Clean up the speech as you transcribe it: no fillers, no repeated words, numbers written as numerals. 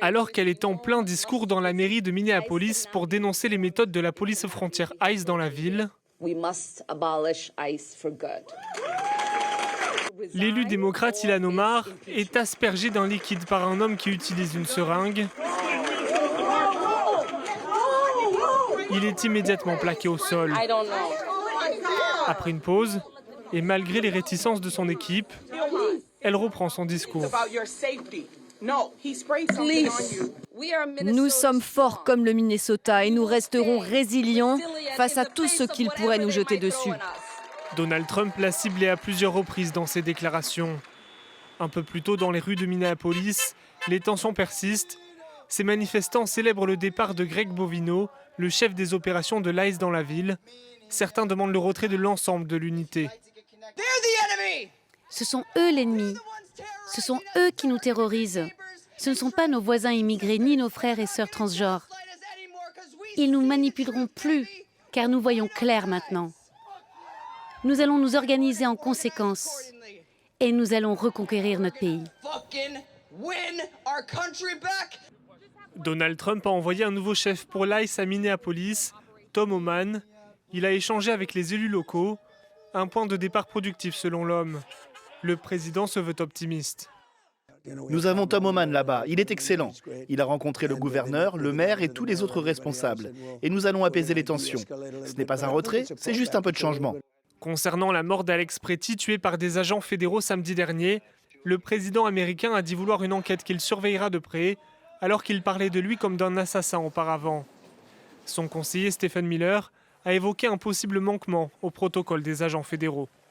Alors qu'elle est en plein discours dans la mairie de Minneapolis pour dénoncer les méthodes de la police aux frontières ICE dans la ville, l'élu démocrate Ilhan Omar est aspergé d'un liquide par un homme qui utilise une seringue. Il est immédiatement plaqué au sol. Après une pause, et malgré les réticences de son équipe, elle reprend son discours. Nous sommes forts comme le Minnesota et nous resterons résilients face à tout ce qu'il pourrait nous jeter dessus. Donald Trump l'a ciblé à plusieurs reprises dans ses déclarations. Un peu plus tôt dans les rues de Minneapolis, les tensions persistent. Ces manifestants célèbrent le départ de Greg Bovino, le chef des opérations de l'ICE dans la ville. Certains demandent le retrait de l'ensemble de l'unité. Ce sont eux l'ennemi. Ce sont eux qui nous terrorisent. Ce ne sont pas nos voisins immigrés ni nos frères et sœurs transgenres. Ils nous manipuleront plus, car nous voyons clair maintenant. Nous allons nous organiser en conséquence et nous allons reconquérir notre pays. Donald Trump a envoyé un nouveau chef pour l'ICE à Minneapolis, Tom Homan. Il a échangé avec les élus locaux, un point de départ productif selon l'homme. Le président se veut optimiste. Nous avons Tom Homan là-bas, il est excellent. Il a rencontré le gouverneur, le maire et tous les autres responsables. Et nous allons apaiser les tensions. Ce n'est pas un retrait, c'est juste un peu de changement. Concernant la mort d'Alex Pretty, tué par des agents fédéraux samedi dernier, le président américain a dit vouloir une enquête qu'il surveillera de près, alors qu'il parlait de lui comme d'un assassin auparavant. Son conseiller Stephen Miller a évoqué un possible manquement au protocole des agents fédéraux.